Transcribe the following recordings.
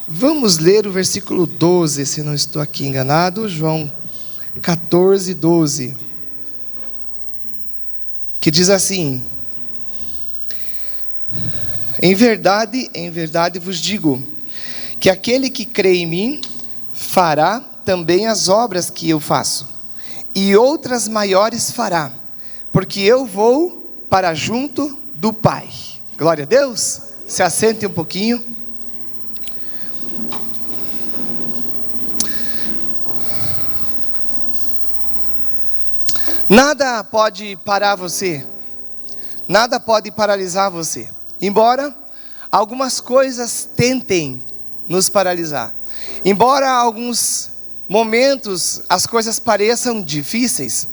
Vamos ler o versículo 12, se não estou aqui enganado, João 14, 12. Que diz assim: em verdade vos digo, que aquele que crê em mim, fará também as obras que eu faço, e outras maiores fará, porque eu vou para junto do Pai. Glória a Deus. Se assente um pouquinho. Nada pode parar você, nada pode paralisar você, embora algumas coisas tentem nos paralisar, embora alguns momentos as coisas pareçam difíceis,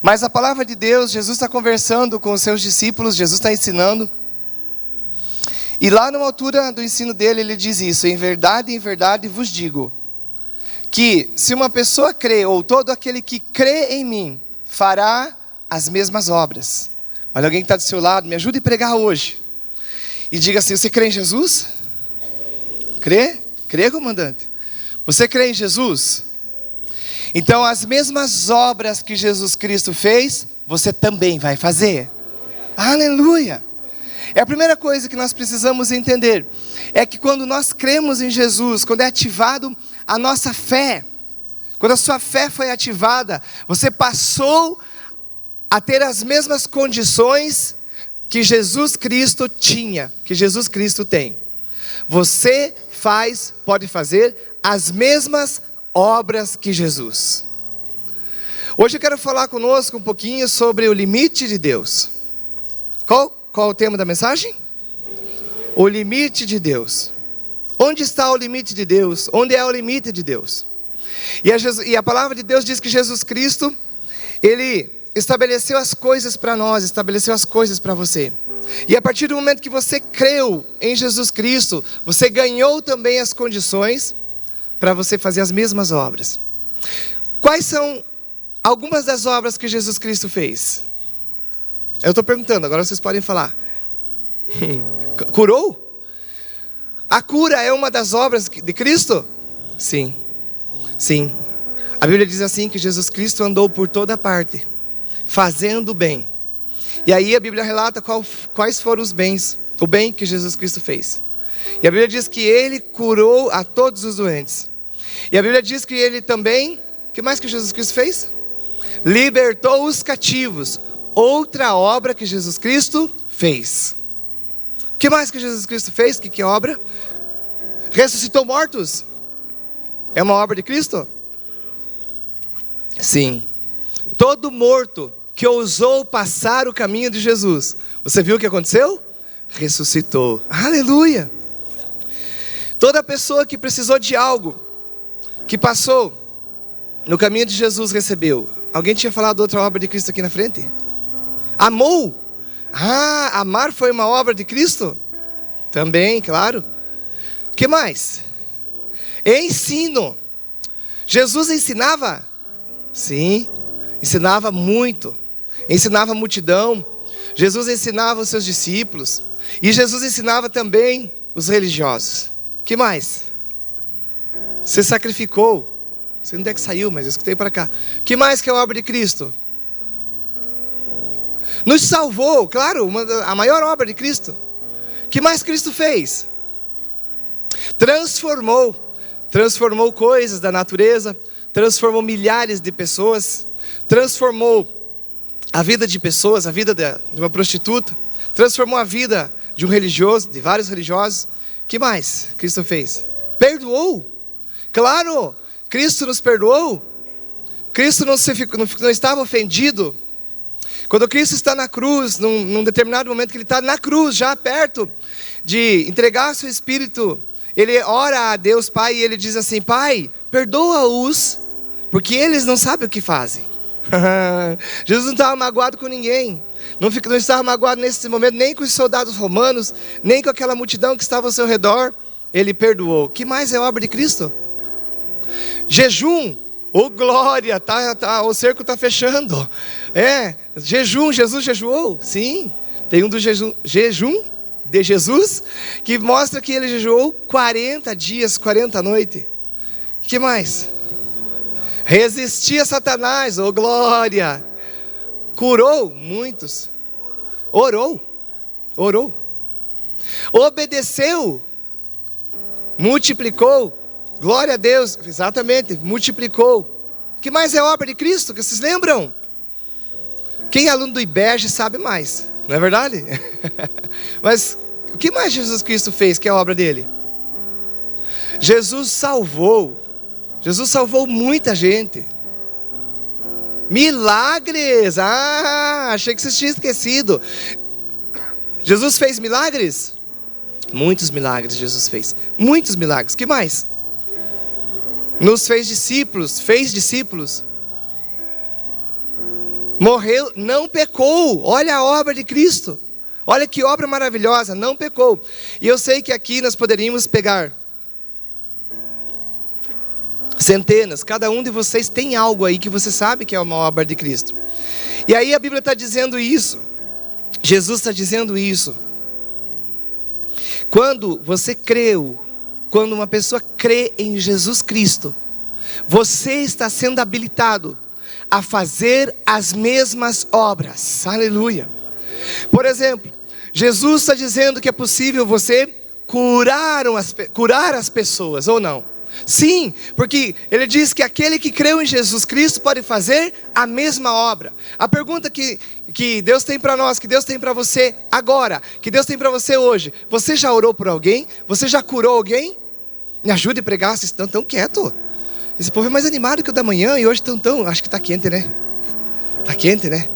mas a palavra de Deus, Jesus está conversando com os seus discípulos, Jesus está ensinando, e lá numa altura do ensino dele, ele diz isso: em verdade vos digo, que se uma pessoa crê, ou todo aquele que crê em mim, fará as mesmas obras. Olha, alguém que está do seu lado, me ajude a pregar hoje. E diga assim: você crê em Jesus? Crê? Crê, comandante? Você crê em Jesus? Então as mesmas obras que Jesus Cristo fez, você também vai fazer. Aleluia! É a primeira coisa que nós precisamos entender. É que quando nós cremos em Jesus, quando é ativado a nossa fé, quando a sua fé foi ativada, você passou a ter as mesmas condições que Jesus Cristo tinha, que Jesus Cristo tem. Você pode fazer as mesmas obras que Jesus. Hoje eu quero falar conosco um pouquinho sobre o limite de Deus. Qual o tema da mensagem? O limite de Deus. Onde está o limite de Deus? Onde é o limite de Deus? E a palavra de Deus diz que Jesus Cristo, Ele estabeleceu as coisas para nós, estabeleceu as coisas para você. E a partir do momento que você creu em Jesus Cristo, você ganhou também as condições para você fazer as mesmas obras. Quais são algumas das obras que Jesus Cristo fez? Eu estou perguntando, agora vocês podem falar. Curou? A cura é uma das obras de Cristo? Sim. Sim, a Bíblia diz assim que Jesus Cristo andou por toda parte, fazendo o bem. E aí a Bíblia relata quais foram os bens, o bem que Jesus Cristo fez. E a Bíblia diz que Ele curou a todos os doentes. E a Bíblia diz que Ele também, o que mais que Jesus Cristo fez? Libertou os cativos, outra obra que Jesus Cristo fez. O que mais que Jesus Cristo fez? Que obra? Ressuscitou mortos. É uma obra de Cristo? Sim. Todo morto que ousou passar o caminho de Jesus, você viu o que aconteceu? Ressuscitou. Aleluia! Toda pessoa que precisou de algo, que passou no caminho de Jesus, recebeu. Alguém tinha falado outra obra de Cristo aqui na frente? Amou? Amar foi uma obra de Cristo? Também, claro. O que mais? Ensino. Jesus ensinava? Sim, ensinava muito. Ensinava a multidão. Jesus ensinava os seus discípulos. E Jesus ensinava também os religiosos. O que mais? Você sacrificou. Não sei onde é que saiu, mas eu escutei para cá. O que mais que é a obra de Cristo? Nos salvou, claro, a maior obra de Cristo. O que mais Cristo fez? Transformou coisas da natureza, transformou milhares de pessoas, transformou a vida de pessoas, a vida de uma prostituta, transformou a vida de um religioso, de vários religiosos. O que mais Cristo fez? Perdoou. Claro, Cristo nos perdoou. Cristo não estava ofendido. Quando Cristo está na cruz, num determinado momento que Ele está na cruz, já perto de entregar seu Espírito, Ele ora a Deus Pai e Ele diz assim: Pai, perdoa-os, porque eles não sabem o que fazem. Jesus não estava magoado com ninguém. Não estava magoado nesse momento nem com os soldados romanos, nem com aquela multidão que estava ao seu redor. Ele perdoou. O que mais é obra de Cristo? Jejum. Oh glória, o cerco está fechando. Jejum, Jesus jejuou? Sim. Tem um do jejum de Jesus, que mostra que ele jejuou 40 dias, 40 noites. O que mais? Resistia a Satanás, oh glória. Curou muitos. Orou. Obedeceu. Multiplicou. Glória a Deus. Exatamente, multiplicou. O que mais é obra de Cristo, que vocês lembram? Quem é aluno do IBEG sabe mais, não é verdade? Mas o que mais Jesus Cristo fez, que é a obra dele? Jesus salvou muita gente. Milagres, achei que vocês tinham esquecido. Jesus fez milagres? Muitos milagres Jesus fez, muitos milagres. Que mais? Nos fez discípulos. Morreu, não pecou. Olha a obra de Cristo. Olha que obra maravilhosa, não pecou. E eu sei que aqui nós poderíamos pegar centenas. Cada um de vocês tem algo aí que você sabe que é uma obra de Cristo. E aí a Bíblia está dizendo isso. Jesus está dizendo isso. Quando você creu, quando uma pessoa crê em Jesus Cristo, você está sendo habilitado a fazer as mesmas obras. Aleluia. Por exemplo, Jesus está dizendo que é possível você curar as pessoas, ou não? Sim, porque ele diz que aquele que creu em Jesus Cristo pode fazer a mesma obra. A pergunta que Deus tem para nós, que Deus tem para você agora, que Deus tem para você hoje: você já orou por alguém? Você já curou alguém? Me ajude a pregar, vocês estão tão quietos. Esse povo é mais animado que o da manhã e hoje estão tão... Acho que está quente, né? Está quente, né?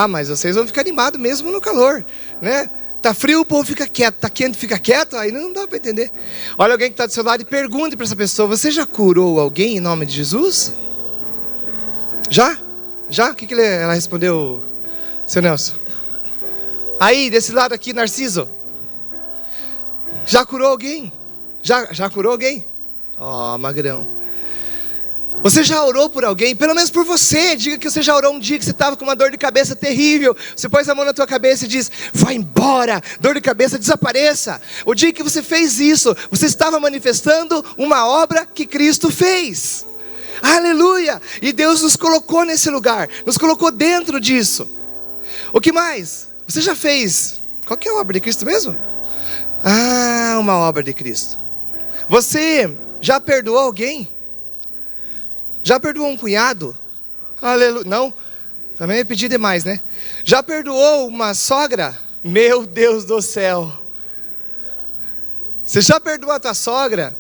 Mas vocês vão ficar animados mesmo no calor, né? Tá frio, o povo fica quieto. Tá quente, fica quieto. Aí não dá para entender. Olha alguém que está do seu lado e pergunte para essa pessoa: você já curou alguém em nome de Jesus? Já? O que ela respondeu, seu Nelson? Aí, desse lado aqui, Narciso. Já curou alguém? Já curou alguém? Magrão. Você já orou por alguém? Pelo menos por você. Diga que você já orou um dia que você estava com uma dor de cabeça terrível. Você pôs a mão na tua cabeça e diz: vai embora, dor de cabeça desapareça. O dia que você fez isso, você estava manifestando uma obra que Cristo fez. Aleluia. E Deus nos colocou nesse lugar, nos colocou dentro disso. O que mais? Você já fez? Qual que é a obra de Cristo mesmo? Uma obra de Cristo. Você já perdoou alguém? Já perdoou um cunhado? Aleluia. Não? Também é pedir demais, né? Já perdoou uma sogra? Meu Deus do céu. Você já perdoou a tua sogra?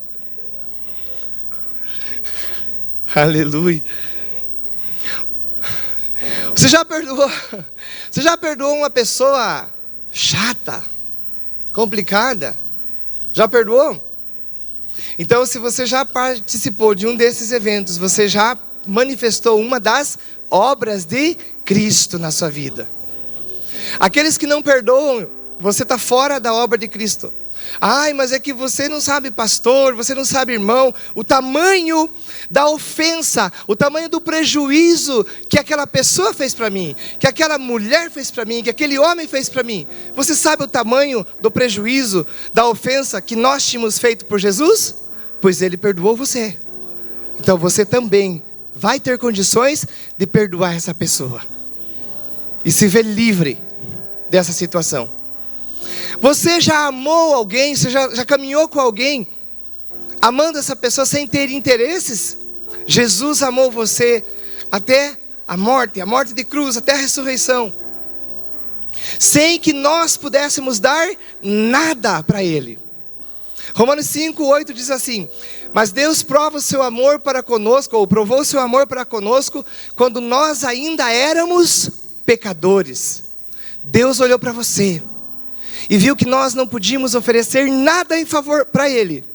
Aleluia. Você já perdoou uma pessoa chata, complicada? Já perdoou? Então, se você já participou de um desses eventos, você já manifestou uma das obras de Cristo na sua vida. Aqueles que não perdoam, você está fora da obra de Cristo. Mas é que você não sabe, pastor, você não sabe, irmão, o tamanho da ofensa, o tamanho do prejuízo que aquela pessoa fez para mim, que aquela mulher fez para mim, que aquele homem fez para mim. Você sabe o tamanho do prejuízo, da ofensa que nós tínhamos feito por Jesus? Pois Ele perdoou você. Então você também vai ter condições de perdoar essa pessoa e se ver livre dessa situação. Você já amou alguém? Você já caminhou com alguém amando essa pessoa sem ter interesses? Jesus amou você até a morte de cruz, até a ressurreição, sem que nós pudéssemos dar nada para Ele. Romanos 5:8 diz assim: mas Deus prova o seu amor para conosco, ou provou o seu amor para conosco, quando nós ainda éramos pecadores. Deus olhou para você e viu que nós não podíamos oferecer nada em favor para Ele.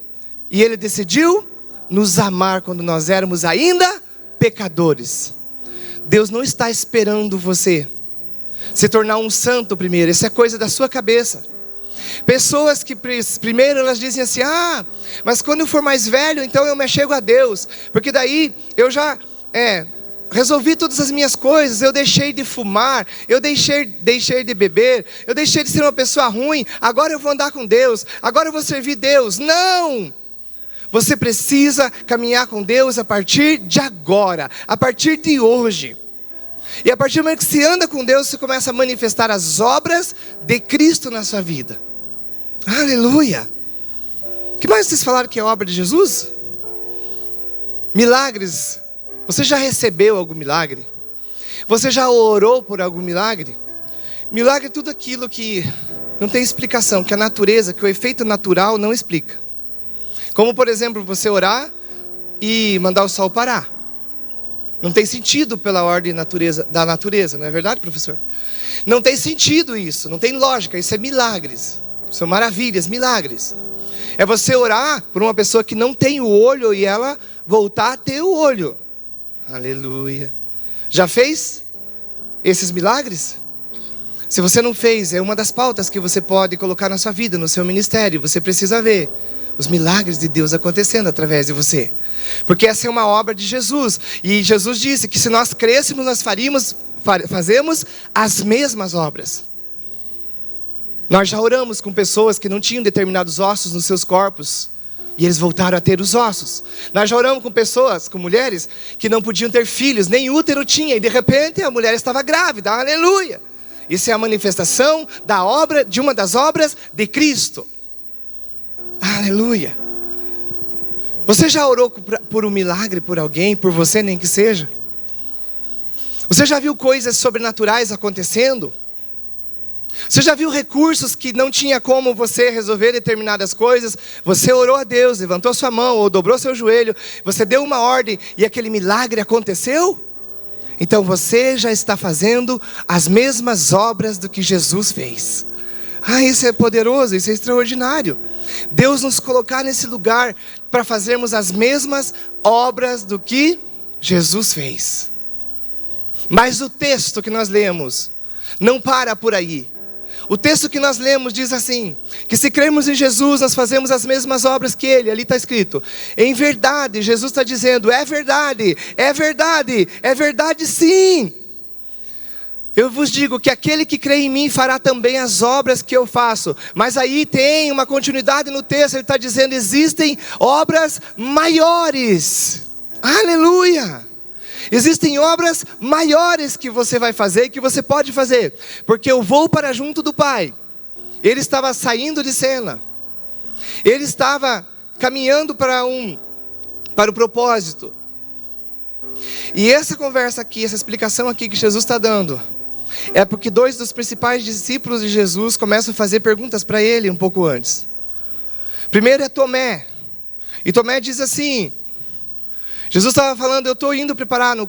E Ele decidiu nos amar quando nós éramos ainda pecadores. Deus não está esperando você se tornar um santo primeiro. Isso é coisa da sua cabeça. Pessoas que primeiro elas dizem assim: mas quando eu for mais velho, então eu me achego a Deus, porque daí eu já resolvi todas as minhas coisas, eu deixei de fumar, eu deixei de beber, eu deixei de ser uma pessoa ruim, agora eu vou andar com Deus, agora eu vou servir Deus. Não! Você precisa caminhar com Deus a partir de agora, a partir de hoje. E a partir do momento que você anda com Deus, você começa a manifestar as obras de Cristo na sua vida. Aleluia! O que mais vocês falaram que é obra de Jesus? Milagres. Você já recebeu algum milagre? Você já orou por algum milagre? Milagre é tudo aquilo que não tem explicação, que a natureza, que o efeito natural não explica. Como, por exemplo, você orar e mandar o sol parar. Não tem sentido pela ordem da natureza, não é verdade, professor? Não tem sentido isso, não tem lógica, isso é milagres. São maravilhas, milagres. É você orar por uma pessoa que não tem o olho e ela voltar a ter o olho. Aleluia. Já fez esses milagres? Se você não fez, é uma das pautas que você pode colocar na sua vida, no seu ministério. Você precisa ver os milagres de Deus acontecendo através de você. Porque essa é uma obra de Jesus. E Jesus disse que se nós crescemos, nós fazemos as mesmas obras. Nós já oramos com pessoas que não tinham determinados ossos nos seus corpos, e eles voltaram a ter os ossos. Nós já oramos com pessoas, com mulheres, que não podiam ter filhos, nem útero tinha, e de repente a mulher estava grávida. Aleluia! Isso é a manifestação da obra, de uma das obras de Cristo. Aleluia! Você já orou por um milagre por alguém, por você nem que seja? Você já viu coisas sobrenaturais acontecendo? Você já viu recursos que não tinha como você resolver determinadas coisas? Você orou a Deus, levantou sua mão ou dobrou seu joelho, você deu uma ordem e aquele milagre aconteceu? Então você já está fazendo as mesmas obras do que Jesus fez. Isso é poderoso, isso é extraordinário. Deus nos colocar nesse lugar para fazermos as mesmas obras do que Jesus fez. Mas o texto que nós lemos não para por aí. O texto que nós lemos diz assim, que se cremos em Jesus, nós fazemos as mesmas obras que Ele. Ali está escrito, em verdade. Jesus está dizendo, é verdade, é verdade, é verdade sim. Eu vos digo que aquele que crê em mim fará também as obras que eu faço. Mas aí tem uma continuidade no texto, ele está dizendo, existem obras maiores. Aleluia! Existem obras maiores que você vai fazer e que você pode fazer. Porque eu vou para junto do Pai. Ele estava saindo de cena. Ele estava caminhando para o propósito. E essa conversa aqui, essa explicação aqui que Jesus está dando, é porque dois dos principais discípulos de Jesus começam a fazer perguntas para ele um pouco antes. Primeiro é Tomé. E Tomé diz assim, Jesus estava falando, eu estou indo preparar no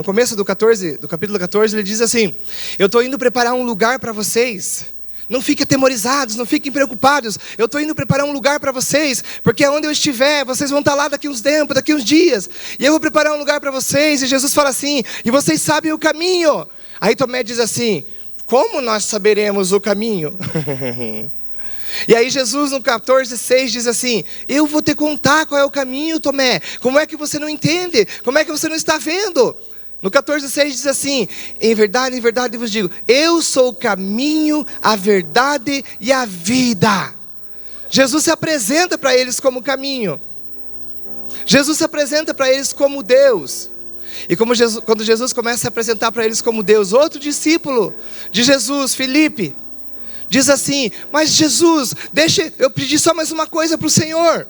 começo do capítulo 14, ele diz assim, eu estou indo preparar um lugar para vocês. Não fiquem atemorizados, não fiquem preocupados. Eu estou indo preparar um lugar para vocês, porque onde eu estiver, vocês vão estar lá daqui uns tempos, daqui uns dias. E eu vou preparar um lugar para vocês. E Jesus fala assim, e vocês sabem o caminho. Aí Tomé diz assim, como nós saberemos o caminho? E aí Jesus no 14:6 diz assim, eu vou te contar qual é o caminho, Tomé. Como é que você não entende? Como é que você não está vendo? No 14:6 diz assim, em verdade vos digo, eu sou o caminho, a verdade e a vida. Jesus se apresenta para eles como caminho. Jesus se apresenta para eles como Deus. E quando Jesus começa a se apresentar para eles como Deus, outro discípulo de Jesus, Filipe, diz assim, mas Jesus, deixa eu pedir só mais uma coisa para o Senhor.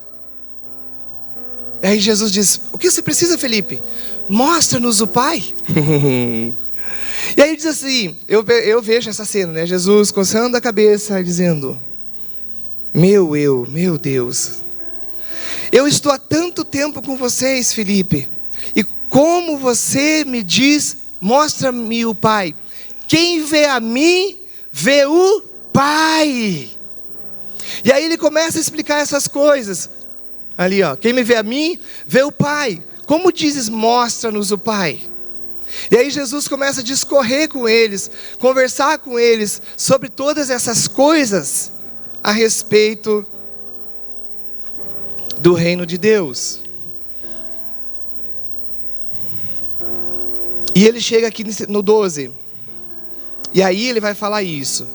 E aí Jesus diz, o que você precisa, Filipe? Mostra-nos o Pai. E aí ele diz assim, eu vejo essa cena, né? Jesus coçando a cabeça e dizendo, meu Deus, eu estou há tanto tempo com vocês, Filipe, e como você me diz, mostra-me o Pai. Quem vê a mim, vê o Pai. E aí ele começa a explicar essas coisas. Ali quem me vê a mim, vê o Pai. Como dizes, mostra-nos o Pai. E aí Jesus começa a discorrer com eles, conversar com eles sobre todas essas coisas a respeito do reino de Deus. E ele chega aqui no 12. E aí ele vai falar isso.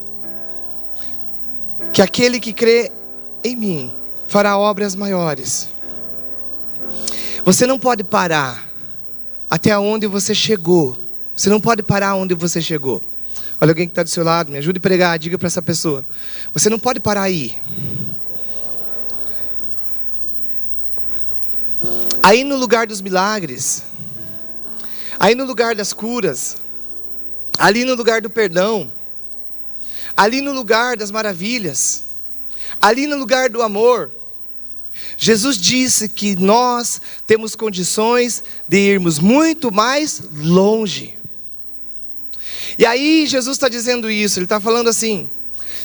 Que aquele que crê em mim fará obras maiores. Você não pode parar até onde você chegou. Você não pode parar onde você chegou. Olha alguém que está do seu lado, me ajude a pregar, diga para essa pessoa. Você não pode parar aí. Aí no lugar dos milagres, aí no lugar das curas, ali no lugar do perdão, ali no lugar das maravilhas, ali no lugar do amor, Jesus disse que nós temos condições de irmos muito mais longe. E aí Jesus está dizendo isso, Ele está falando assim: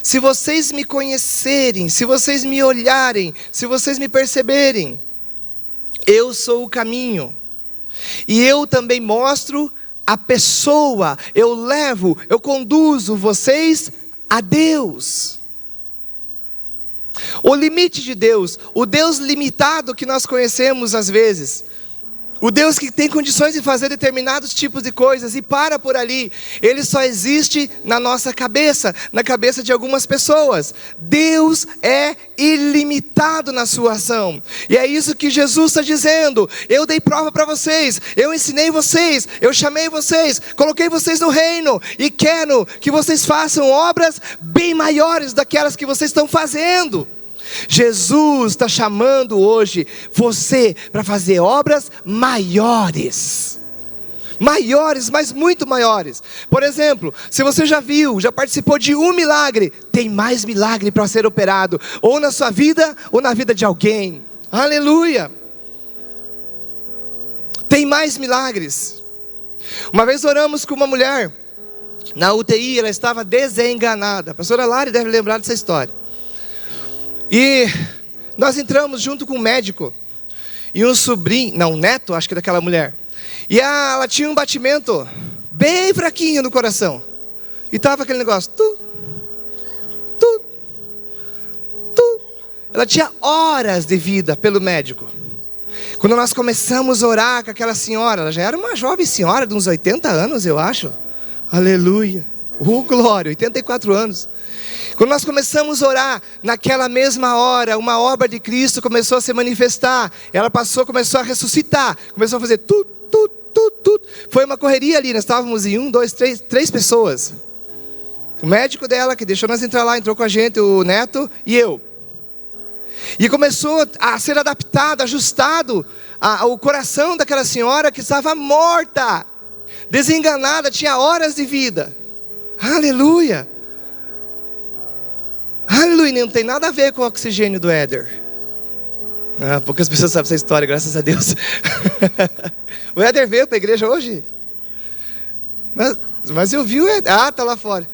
se vocês me conhecerem, se vocês me olharem, se vocês me perceberem, eu sou o caminho, e eu também mostro a pessoa, eu levo, eu conduzo vocês a Deus. O limite de Deus, o Deus limitado que nós conhecemos às vezes, o Deus que tem condições de fazer determinados tipos de coisas e para por ali, Ele só existe na nossa cabeça, na cabeça de algumas pessoas. Deus é ilimitado na sua ação, e é isso que Jesus está dizendo: eu dei prova para vocês, eu ensinei vocês, eu chamei vocês, coloquei vocês no reino, e quero que vocês façam obras bem maiores daquelas que vocês estão fazendo. Jesus está chamando hoje você para fazer obras maiores. Maiores, mas muito maiores. Por exemplo, se você já viu, já participou de um milagre, tem mais milagre para ser operado, ou na sua vida, ou na vida de alguém. Aleluia! Tem mais milagres. Uma vez oramos com uma mulher na UTI, ela estava desenganada. A pastora Lari deve lembrar dessa história. E nós entramos junto com um médico e um sobrinho, não, um neto, acho que daquela mulher. E ela tinha um batimento bem fraquinho no coração. E estava aquele negócio, Ela tinha horas de vida pelo médico. Quando nós começamos a orar com aquela senhora, ela já era uma jovem senhora de uns 80 anos, eu acho. Aleluia. Glória, 84 anos. Quando nós começamos a orar, naquela mesma hora, uma obra de Cristo começou a se manifestar. Ela começou a ressuscitar, começou a fazer tudo. Foi uma correria ali, nós estávamos em 3 pessoas. O médico dela, que deixou nós entrar lá, entrou com a gente, o neto e eu. E começou a ser adaptado, ajustado o coração daquela senhora que estava morta, desenganada, tinha horas de vida. Aleluia. Aleluia, não tem nada a ver com o oxigênio do Éder. Poucas pessoas sabem essa história, graças a Deus. O Éder veio para a igreja hoje? Mas eu vi o Éder. Está lá fora.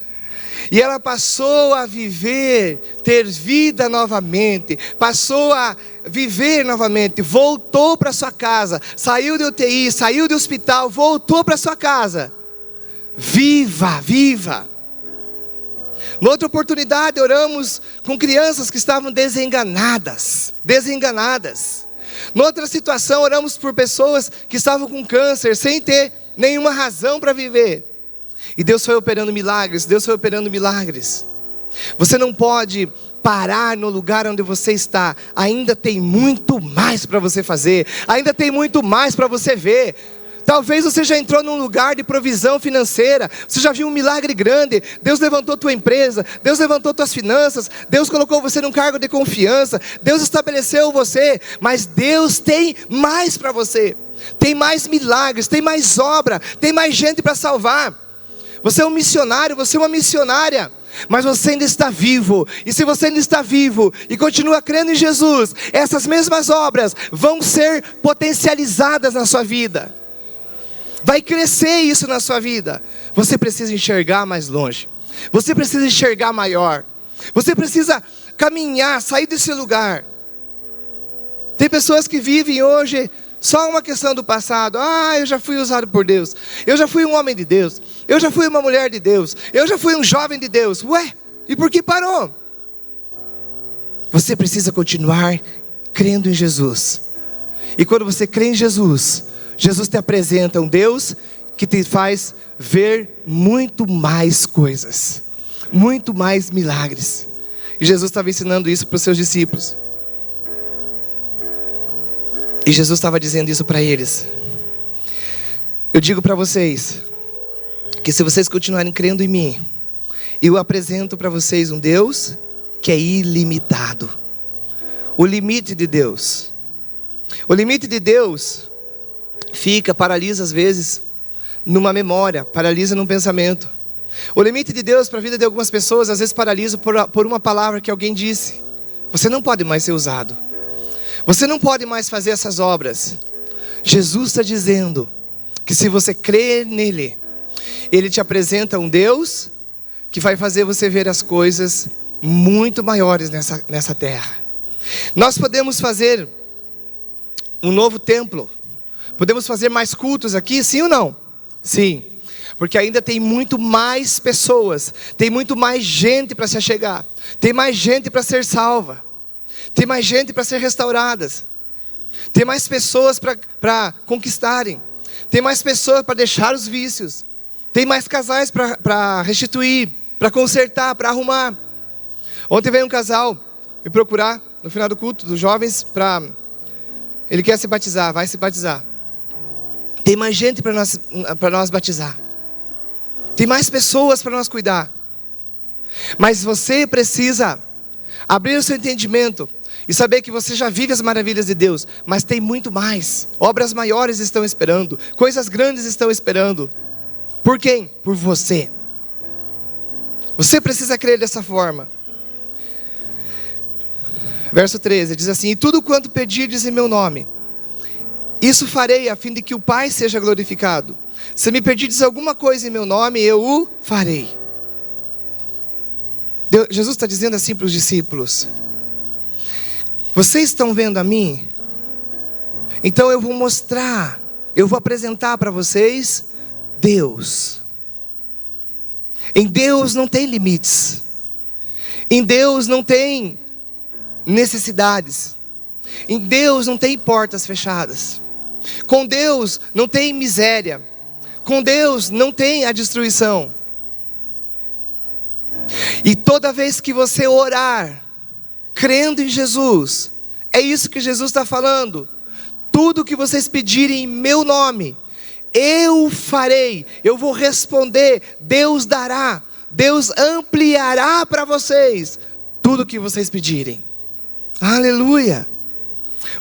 E ela passou a viver, ter vida novamente. Passou a viver novamente. Voltou para sua casa. Saiu de UTI, saiu do hospital, voltou para sua casa. Viva. Noutra oportunidade oramos com crianças que estavam desenganadas. Noutra situação oramos por pessoas que estavam com câncer, sem ter nenhuma razão para viver. E Deus foi operando milagres. Você não pode parar no lugar onde você está. Ainda tem muito mais para você fazer. Ainda tem muito mais para você ver. Talvez você já entrou num lugar de provisão financeira. Você já viu um milagre grande. Deus levantou tua empresa. Deus levantou tuas finanças. Deus colocou você num cargo de confiança. Deus estabeleceu você. Mas Deus tem mais para você. Tem mais milagres. Tem mais obra. Tem mais gente para salvar. Você é um missionário. Você é uma missionária. Mas você ainda está vivo. E se você ainda está vivo e continua crendo em Jesus, essas mesmas obras vão ser potencializadas na sua vida. Vai crescer isso na sua vida. Você precisa enxergar mais longe. Você precisa enxergar maior. Você precisa caminhar, sair desse lugar. Tem pessoas que vivem hoje só uma questão do passado. Eu já fui usado por Deus. Eu já fui um homem de Deus. Eu já fui uma mulher de Deus. Eu já fui um jovem de Deus. E por que parou? Você precisa continuar crendo em Jesus. E quando você crê em Jesus, Jesus te apresenta um Deus que te faz ver muito mais coisas, muito mais milagres. E Jesus estava ensinando isso para os seus discípulos. E Jesus estava dizendo isso para eles. Eu digo para vocês, que se vocês continuarem crendo em mim, eu apresento para vocês um Deus que é ilimitado. O limite de Deus. O limite de Deus paralisa às vezes numa memória, paralisa num pensamento. O limite de Deus para a vida de algumas pessoas às vezes paralisa por uma palavra que alguém disse. Você não pode mais ser usado. Você não pode mais fazer essas obras. Jesus está dizendo que se você crer nele, Ele te apresenta um Deus que vai fazer você ver as coisas muito maiores nessa terra. Nós podemos fazer um novo templo. Podemos fazer mais cultos aqui, sim ou não? Sim. Porque ainda tem muito mais pessoas. Tem muito mais gente para se achegar. Tem mais gente para ser salva. Tem mais gente para ser restauradas. Tem mais pessoas para conquistarem. Tem mais pessoas para deixar os vícios. Tem mais casais para restituir, para consertar, para arrumar. Ontem veio um casal me procurar no final do culto dos jovens ele quer se batizar, vai se batizar. Tem mais gente para nós batizar. Tem mais pessoas para nós cuidar. Mas você precisa abrir o seu entendimento e saber que você já vive as maravilhas de Deus, mas tem muito mais. Obras maiores estão esperando, coisas grandes estão esperando. Por quem? Por você. Você precisa crer dessa forma. Verso 13, diz assim: e tudo quanto pedirdes em meu nome, isso farei, a fim de que o Pai seja glorificado. Se me pedirdes alguma coisa em meu nome, eu o farei. Jesus está dizendo assim para os discípulos: vocês estão vendo a mim? Então eu vou mostrar, eu vou apresentar para vocês Deus. Em Deus não tem limites. Em Deus não tem necessidades. Em Deus não tem portas fechadas. Com Deus não tem miséria. Com Deus não tem a destruição. E toda vez que você orar, crendo em Jesus, é isso que Jesus está falando. Tudo que vocês pedirem em meu nome, eu farei, eu vou responder, Deus dará, Deus ampliará para vocês tudo que vocês pedirem. Aleluia!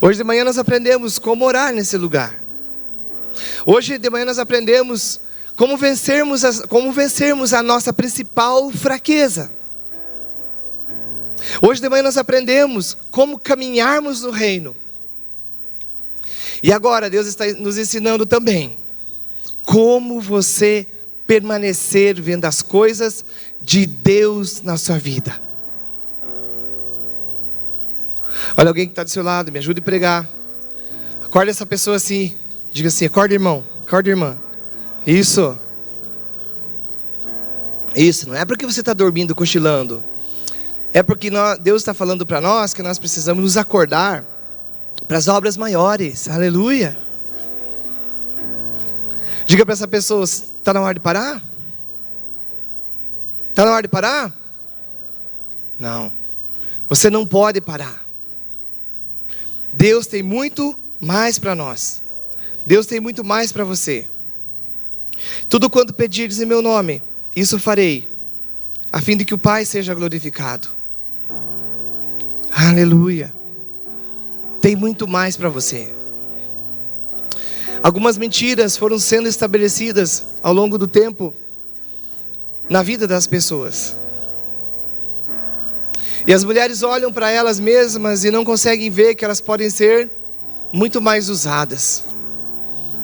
Hoje de manhã nós aprendemos como orar nesse lugar. Hoje de manhã nós aprendemos como vencermos a nossa principal fraqueza. Hoje de manhã nós aprendemos como caminharmos no reino. E agora Deus está nos ensinando também como você permanecer vendo as coisas de Deus na sua vida. Olha alguém que está do seu lado, me ajude a pregar. Acorda essa pessoa assim, diga assim: acorda irmão, acorda irmã. Isso, não é porque você está dormindo, cochilando. É porque Deus está falando para nós que nós precisamos nos acordar para as obras maiores. Aleluia. Diga para essa pessoa: está na hora de parar? Está na hora de parar? Não, você não pode parar. Deus tem muito mais para nós. Deus tem muito mais para você. Tudo quanto pedirdes em meu nome, isso farei, a fim de que o Pai seja glorificado. Aleluia. Tem muito mais para você. Algumas mentiras foram sendo estabelecidas ao longo do tempo na vida das pessoas. E as mulheres olham para elas mesmas e não conseguem ver que elas podem ser muito mais usadas,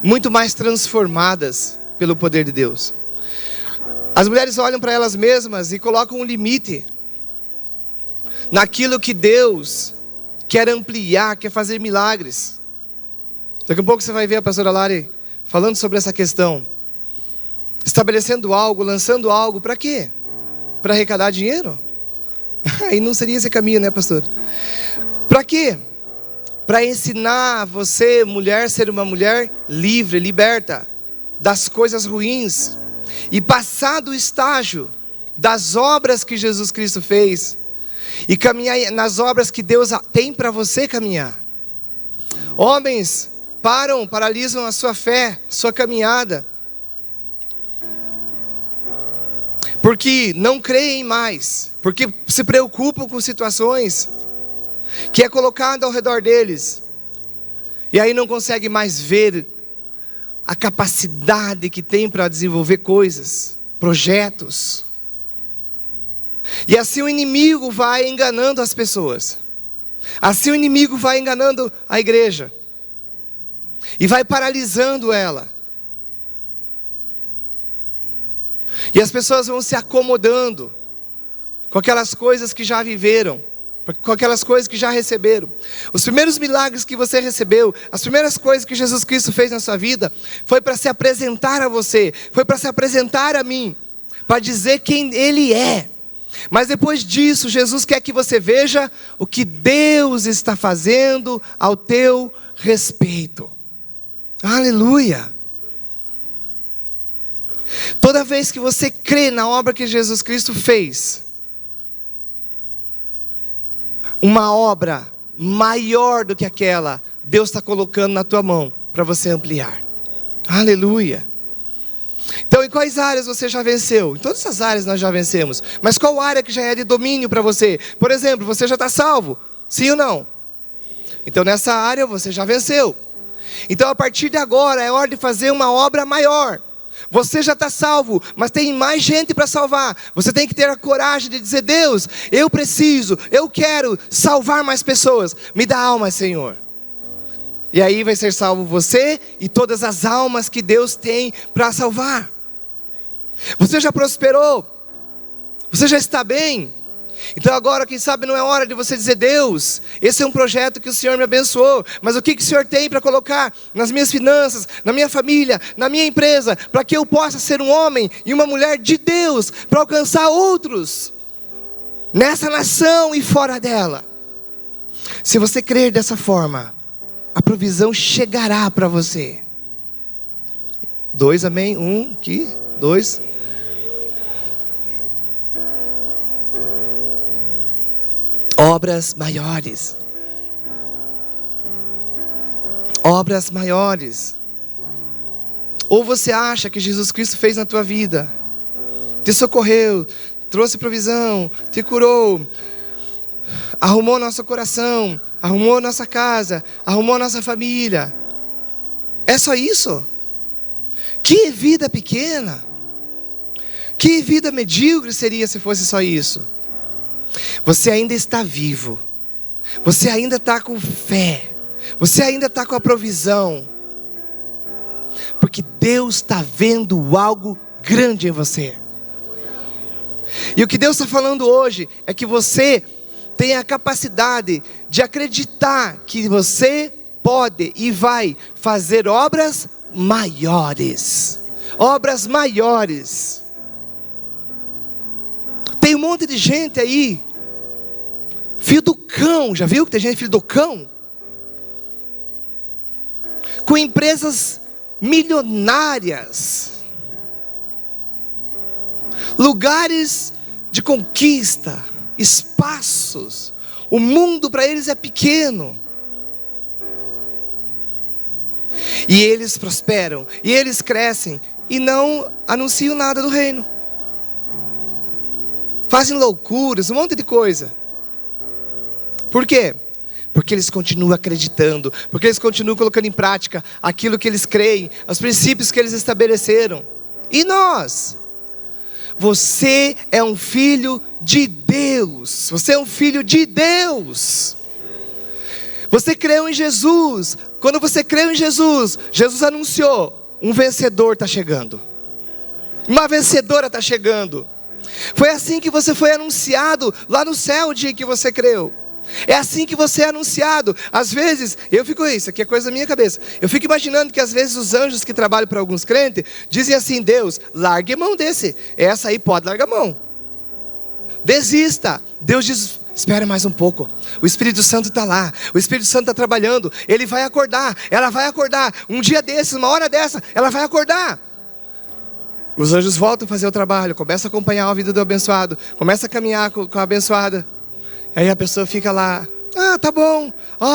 muito mais transformadas pelo poder de Deus. As mulheres olham para elas mesmas e colocam um limite naquilo que Deus quer ampliar, quer fazer milagres. Daqui a pouco você vai ver a pastora Lari falando sobre essa questão. Estabelecendo algo, lançando algo, para quê? Para arrecadar dinheiro? Aí não seria esse caminho, né, pastor? Para quê? Para ensinar você, mulher, a ser uma mulher livre, liberta. das coisas ruins e passar do estágio das obras que Jesus Cristo fez e caminhar nas obras que Deus tem para você caminhar. Homens paralisam a sua fé, sua caminhada, porque não creem mais, porque se preocupam com situações que é colocado ao redor deles, e aí não conseguem mais ver a capacidade que tem para desenvolver coisas, projetos. E assim o inimigo vai enganando as pessoas, assim o inimigo vai enganando a igreja, e vai paralisando ela. E as pessoas vão se acomodando com aquelas coisas que já viveram, com aquelas coisas que já receberam. Os primeiros milagres que você recebeu, as primeiras coisas que Jesus Cristo fez na sua vida, foi para se apresentar a você, foi para se apresentar a mim, para dizer quem Ele é. Mas depois disso, Jesus quer que você veja o que Deus está fazendo ao teu respeito. Aleluia! Toda vez que você crê na obra que Jesus Cristo fez, uma obra maior do que aquela, Deus está colocando na tua mão para você ampliar. Aleluia! Então, em quais áreas você já venceu? Em todas as áreas nós já vencemos. Mas qual área que já é de domínio para você? Por exemplo, você já está salvo? Sim ou não? Então nessa área você já venceu. Então a partir de agora é hora de fazer uma obra maior. Você já está salvo, mas tem mais gente para salvar. Você tem que ter a coragem de dizer: Deus, eu quero salvar mais pessoas. Me dá almas, Senhor. E aí vai ser salvo você e todas as almas que Deus tem para salvar. Você já prosperou? Você já está bem? Então agora, quem sabe, não é hora de você dizer: Deus, esse é um projeto que o Senhor me abençoou, mas o que o Senhor tem para colocar nas minhas finanças, na minha família, na minha empresa, para que eu possa ser um homem e uma mulher de Deus, para alcançar outros, nessa nação e fora dela. Se você crer dessa forma, a provisão chegará para você. 2, amém? 1, aqui, 2. Obras maiores. Obras maiores. Ou você acha que Jesus Cristo fez na tua vida, te socorreu, trouxe provisão, te curou, arrumou nosso coração, arrumou nossa casa, arrumou nossa família. É só isso? Que vida pequena, que vida medíocre seria se fosse só isso. Você ainda está vivo, você ainda está com fé, você ainda está com a provisão, porque Deus está vendo algo grande em você. E o que Deus está falando hoje é que você tem a capacidade de acreditar que você pode e vai fazer obras maiores. Obras maiores. Tem um monte de gente aí, filho do cão, já viu que tem gente filho do cão? Com empresas milionárias, lugares de conquista, espaços, o mundo para eles é pequeno, e eles prosperam, e eles crescem, e não anunciam nada do reino, fazem loucuras, um monte de coisa. Por quê? Porque eles continuam acreditando, porque eles continuam colocando em prática aquilo que eles creem, os princípios que eles estabeleceram. E nós? Você é um filho de Deus. Você é um filho de Deus. Você creu em Jesus. Quando você creu em Jesus, Jesus anunciou: um vencedor está chegando, uma vencedora está chegando. Foi assim que você foi anunciado lá no céu o dia que você creu. É assim que você é anunciado. Às vezes, isso aqui é coisa da minha cabeça, eu fico imaginando que às vezes os anjos que trabalham para alguns crentes dizem assim: Deus, largue mão desse, essa aí pode largar mão, desista. Deus diz: espera mais um pouco, o Espírito Santo está lá, o Espírito Santo está trabalhando, ele vai acordar, ela vai acordar, um dia desses, uma hora dessa, ela vai acordar. Os anjos voltam a fazer o trabalho, começa a acompanhar a vida do abençoado, começa a caminhar com a abençoada. Aí a pessoa fica lá, tá bom,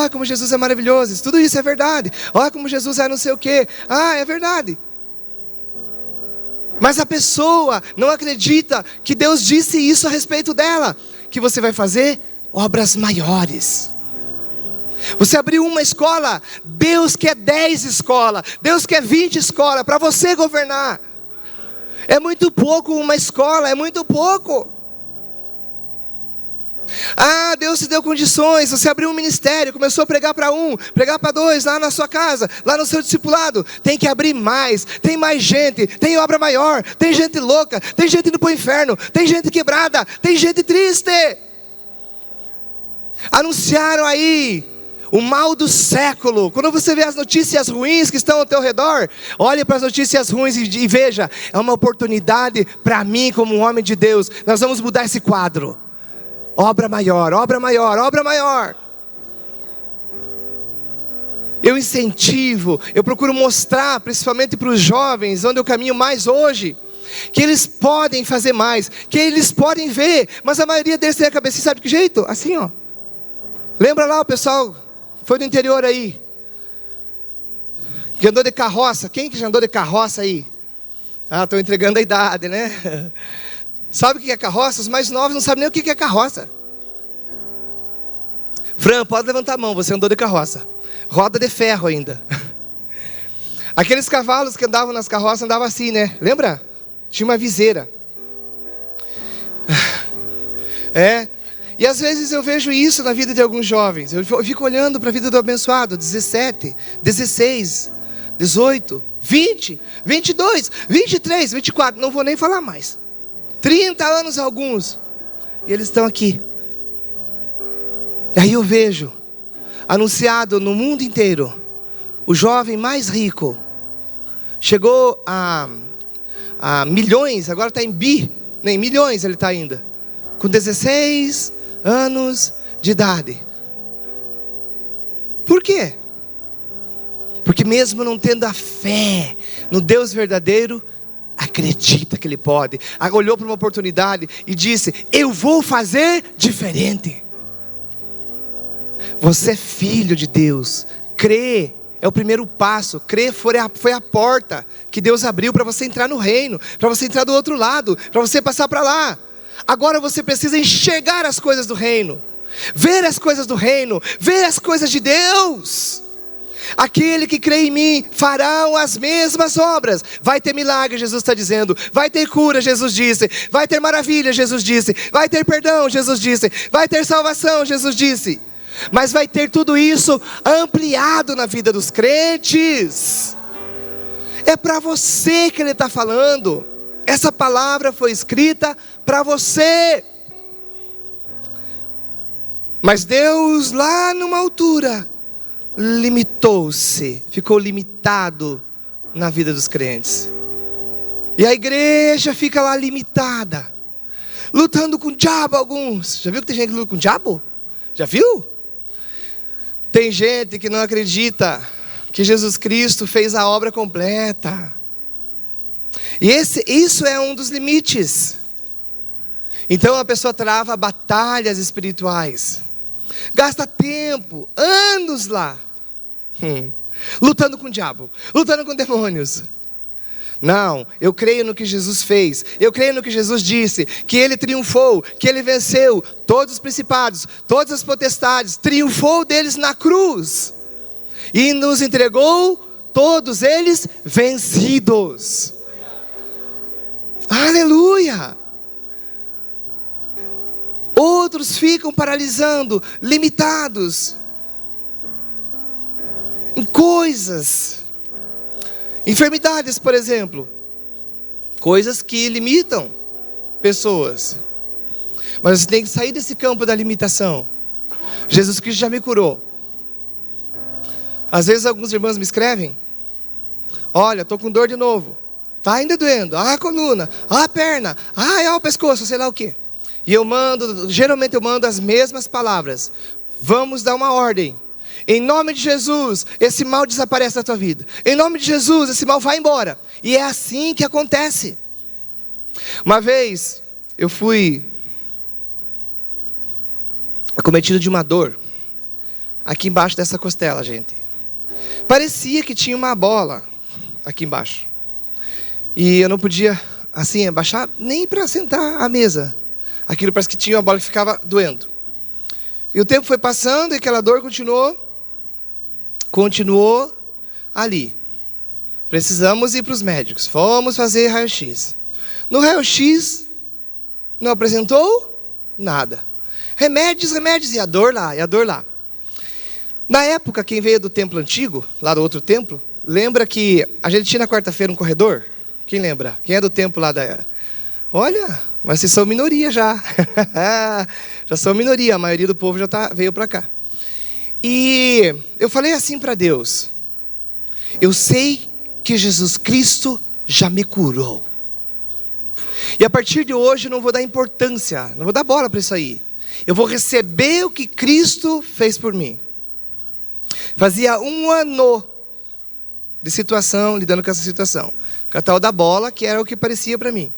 como Jesus é maravilhoso, tudo isso é verdade, como Jesus é não sei o que, é verdade. Mas a pessoa não acredita que Deus disse isso a respeito dela, que você vai fazer obras maiores. Você abriu uma escola, Deus quer 10 escolas, Deus quer 20 escolas para você governar. É muito pouco uma escola, é muito pouco. Deus te deu condições, você abriu um ministério, começou a pregar para 1, pregar para 2, lá na sua casa, lá no seu discipulado. Tem que abrir mais, tem mais gente, tem obra maior, tem gente louca, tem gente indo para o inferno, tem gente quebrada, tem gente triste. Anunciaram aí o mal do século. Quando você vê as notícias ruins que estão ao teu redor, olhe para as notícias ruins e veja, é uma oportunidade para mim como um homem de Deus. Nós vamos mudar esse quadro. Obra maior, obra maior, obra maior. Eu incentivo, eu procuro mostrar, principalmente para os jovens, onde eu caminho mais hoje, que eles podem fazer mais, que eles podem ver, mas a maioria deles tem a cabeça, sabe que jeito? Assim, Lembra lá o pessoal, foi do interior aí, que andou de carroça. Quem que já andou de carroça aí? Estou entregando a idade, né? Sabe o que é carroça? Os mais novos não sabem nem o que é carroça. Fran, pode levantar a mão, você andou de carroça. Roda de ferro ainda. Aqueles cavalos que andavam nas carroças andavam assim, né? Lembra? Tinha uma viseira. E às vezes eu vejo isso na vida de alguns jovens. Eu fico olhando para a vida do abençoado. 17, 16, 18, 20, 22, 23, 24. Não vou nem falar mais. 30 anos alguns. E eles estão aqui. E aí eu vejo, anunciado no mundo inteiro, o jovem mais rico. Chegou a milhões, agora está em nem milhões ele está ainda. Com 16 anos de idade. Por quê? Porque mesmo não tendo a fé no Deus verdadeiro, acredita que Ele pode. Olhou para uma oportunidade e disse, eu vou fazer diferente. Você é filho de Deus. Crer é o primeiro passo. Crer foi a porta que Deus abriu para você entrar no reino, para você entrar do outro lado, para você passar para lá. Agora você precisa enxergar as coisas do reino, ver as coisas do reino, ver as coisas de Deus. Aquele que crê em mim farão as mesmas obras. Vai ter milagre, Jesus está dizendo. Vai ter cura, Jesus disse. Vai ter maravilha, Jesus disse. Vai ter perdão, Jesus disse. Vai ter salvação, Jesus disse. Mas vai ter tudo isso ampliado na vida dos crentes. É para você que Ele está falando. Essa palavra foi escrita para você. Mas Deus lá numa altura limitou-se, ficou limitado na vida dos crentes. E a igreja fica lá limitada, lutando com o diabo alguns. Já viu que tem gente que luta com o diabo? Já viu? Tem gente que não acredita que Jesus Cristo fez a obra completa. E isso é um dos limites. Então a pessoa trava batalhas espirituais, gasta tempo, anos lá, lutando com o diabo, lutando com demônios. Não, eu creio no que Jesus fez, eu creio no que Jesus disse, que Ele triunfou, que Ele venceu todos os principados, todas as potestades, triunfou deles na cruz, e nos entregou todos eles vencidos. Aleluia! Outros ficam paralisando, limitados em coisas, enfermidades, por exemplo, coisas que limitam pessoas. Mas você tem que sair desse campo da limitação. Jesus Cristo já me curou. Às vezes alguns irmãos me escrevem: olha, estou com dor de novo, está ainda doendo, a coluna, a perna, o pescoço, sei lá o que. E geralmente eu mando as mesmas palavras. Vamos dar uma ordem. Em nome de Jesus, esse mal desaparece da tua vida. Em nome de Jesus, esse mal vai embora. E é assim que acontece. Uma vez eu fui acometido de uma dor aqui embaixo dessa costela, gente. Parecia que tinha uma bola aqui embaixo. E eu não podia, assim, abaixar nem para sentar à mesa. Aquilo parece que tinha uma bola que ficava doendo. E o tempo foi passando e aquela dor continuou ali. Precisamos ir para os médicos. Fomos fazer raio-x. No raio-x, não apresentou nada. Remédios, e a dor lá. Na época, quem veio do templo antigo, lá do outro templo, lembra que a gente tinha na quarta-feira um corredor? Quem lembra? Quem é do templo lá da... Olha, mas vocês são minoria já. Já são minoria, a maioria do povo já veio para cá. E eu falei assim para Deus: eu sei que Jesus Cristo já me curou. E a partir de hoje eu não vou dar importância, não vou dar bola para isso aí. Eu vou receber o que Cristo fez por mim. Fazia 1 ano de situação, lidando com essa situação. Com a tal da bola, que era o que parecia para mim.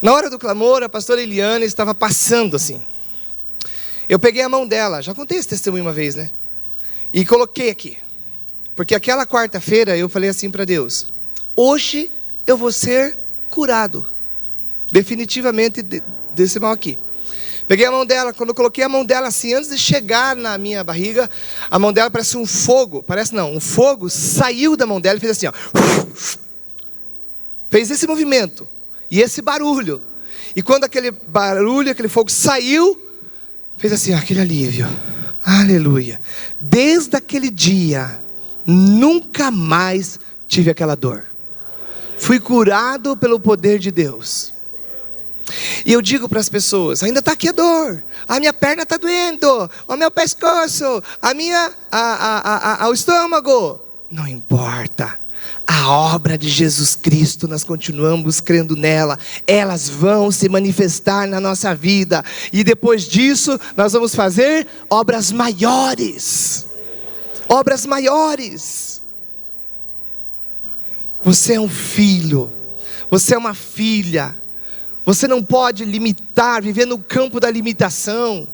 Na hora do clamor, a pastora Eliane estava passando assim. Eu peguei a mão dela, já contei esse testemunho uma vez, né? E coloquei aqui. Porque aquela quarta-feira eu falei assim para Deus: hoje eu vou ser curado. Definitivamente desse mal aqui. Peguei a mão dela, quando eu coloquei a mão dela assim, antes de chegar na minha barriga, a mão dela parece um fogo. Parece não, um fogo saiu da mão dela e fez assim, ó. Fez esse movimento e esse barulho. E quando aquele barulho, aquele fogo saiu, fez assim, ó, aquele alívio. Aleluia. Desde aquele dia, nunca mais tive aquela dor. Fui curado pelo poder de Deus. E eu digo para as pessoas: ainda está aqui a dor, a minha perna está doendo, o meu pescoço, o estômago. Não importa, a obra de Jesus Cristo, nós continuamos crendo nela. Elas vão se manifestar na nossa vida. E depois disso, nós vamos fazer obras maiores. Obras maiores. Você é um filho, você é uma filha. Você não pode limitar, viver no campo da limitação.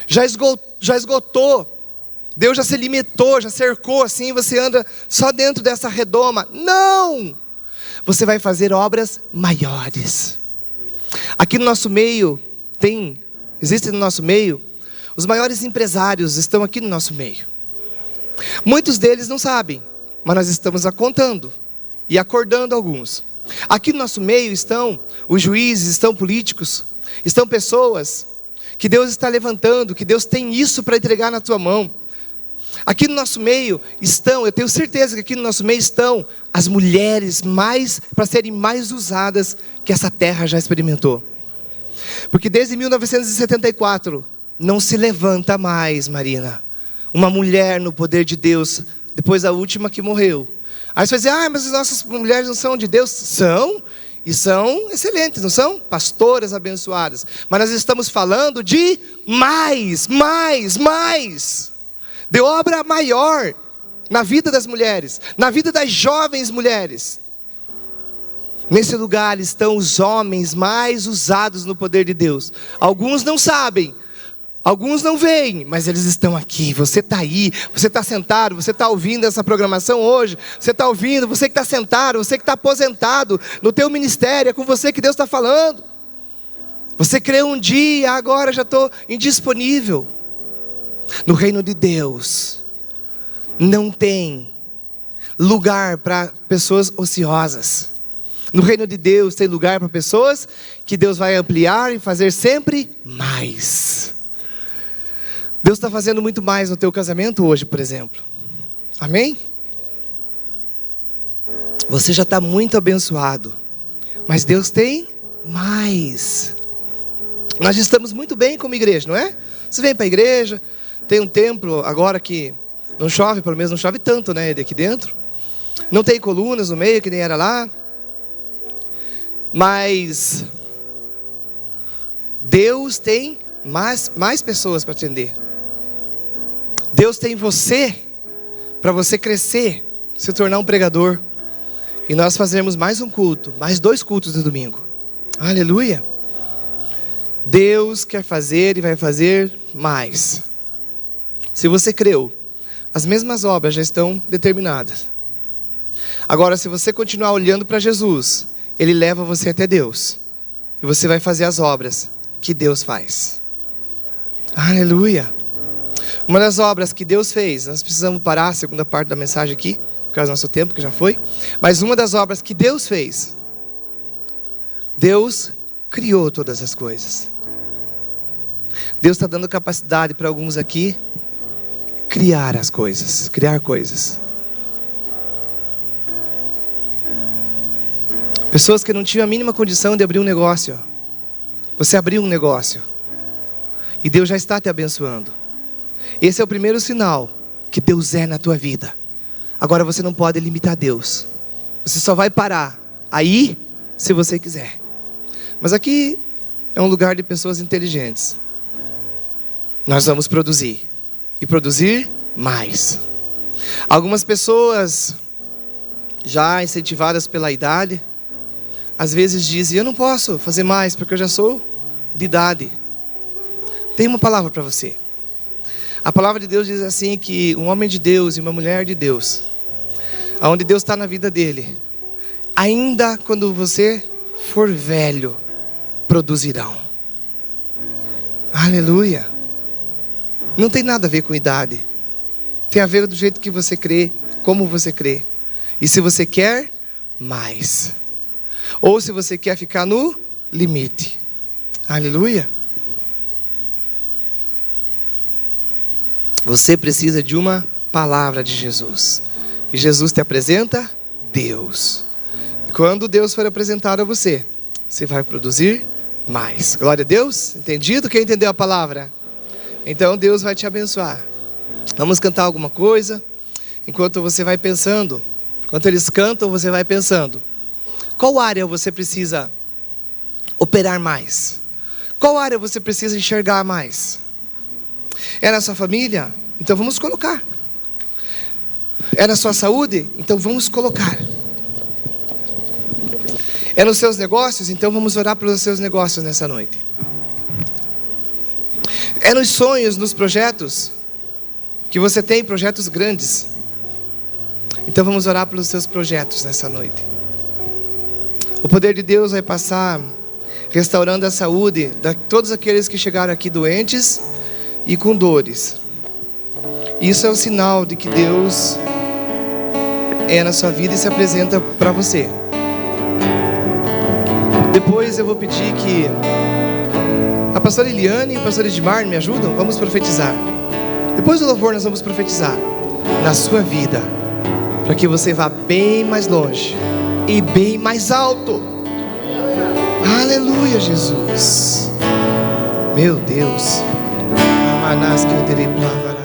Já esgotou. Deus já se limitou, já cercou assim, você anda só dentro dessa redoma. Não! Você vai fazer obras maiores. Aqui no nosso meio, existem no nosso meio, os maiores empresários estão aqui no nosso meio. Muitos deles não sabem, mas nós estamos contando e acordando alguns. Aqui no nosso meio estão os juízes, estão políticos, estão pessoas que Deus está levantando, que Deus tem isso para entregar na tua mão. Aqui no nosso meio estão, eu tenho certeza que aqui no nosso meio estão as mulheres para serem mais usadas que essa terra já experimentou. Porque desde 1974 não se levanta mais, Marina, uma mulher no poder de Deus, depois da última que morreu. Aí você vai dizer: mas as nossas mulheres não são de Deus? São, e são excelentes, não são? Pastoras abençoadas. Mas nós estamos falando de mais. De obra maior na vida das mulheres, na vida das jovens mulheres. Nesse lugar estão os homens mais usados no poder de Deus. Alguns não sabem, alguns não veem, mas eles estão aqui. Você está aí, você está sentado, você está ouvindo essa programação hoje. Você está ouvindo, você que está sentado, você que está aposentado no teu ministério, é com você que Deus está falando. Você creu um dia, agora já estou indisponível. No reino de Deus não tem lugar para pessoas ociosas. No reino de Deus tem lugar para pessoas que Deus vai ampliar e fazer sempre mais. Deus está fazendo muito mais no teu casamento hoje, por exemplo. Amém? Você já está muito abençoado, mas Deus tem mais. Nós estamos muito bem como igreja, não é? Você vem para a igreja, tem um templo agora que não chove, pelo menos não chove tanto, né? Aqui dentro. Não tem colunas no meio, que nem era lá. Mas Deus tem mais pessoas para atender. Deus tem você, para você crescer, se tornar um pregador. e nós fazermos mais um culto, mais 2 cultos no domingo. Aleluia. Deus quer fazer e vai fazer mais. Se você creu, as mesmas obras já estão determinadas. Agora, se você continuar olhando para Jesus, Ele leva você até Deus. E você vai fazer as obras que Deus faz. Aleluia. Uma das obras que Deus fez, nós precisamos parar a segunda parte da mensagem aqui, por causa do nosso tempo que já foi. Mas uma das obras que Deus fez, Deus criou todas as coisas. Deus está dando capacidade para alguns aqui criar as coisas, criar coisas. Pessoas que não tinham a mínima condição de abrir um negócio. Você abriu um negócio e Deus já está te abençoando. Esse é o primeiro sinal que Deus é na tua vida. Agora você não pode limitar Deus. Você só vai parar aí se você quiser. Mas aqui é um lugar de pessoas inteligentes. Nós vamos produzir. E produzir mais. Algumas pessoas já incentivadas pela idade, às vezes dizem: eu não posso fazer mais porque eu já sou de idade. Tem uma palavra para você. A palavra de Deus diz assim que um homem de Deus e uma mulher de Deus, aonde Deus está na vida dele, ainda quando você for velho, produzirão. Aleluia. Não tem nada a ver com idade. Tem a ver do jeito que você crê, como você crê. E se você quer mais. Ou se você quer ficar no limite. Aleluia. Você precisa de uma palavra de Jesus. E Jesus te apresenta Deus. E quando Deus for apresentado a você, você vai produzir mais. Glória a Deus. Entendido? Quem entendeu a palavra? Então Deus vai te abençoar. Vamos cantar alguma coisa. Enquanto você vai pensando, enquanto eles cantam, você vai pensando: qual área você precisa operar mais? Qual área você precisa enxergar mais? É na sua família? Então vamos colocar. É na sua saúde? Então vamos colocar. É nos seus negócios? Então vamos orar pelos seus negócios nessa noite. É nos sonhos, nos projetos que você tem, projetos grandes. Então vamos orar pelos seus projetos nessa noite. O poder de Deus vai passar restaurando a saúde de todos aqueles que chegaram aqui doentes e com dores. Isso é um sinal de que Deus é na sua vida e se apresenta para você. Depois eu vou pedir que a pastora Eliane e a pastora Edmar me ajudam. Vamos profetizar. Depois do louvor nós vamos profetizar na sua vida, para que você vá bem mais longe e bem mais alto. Aleluia, Jesus. Meu Deus. Amanás que eu terei palavra.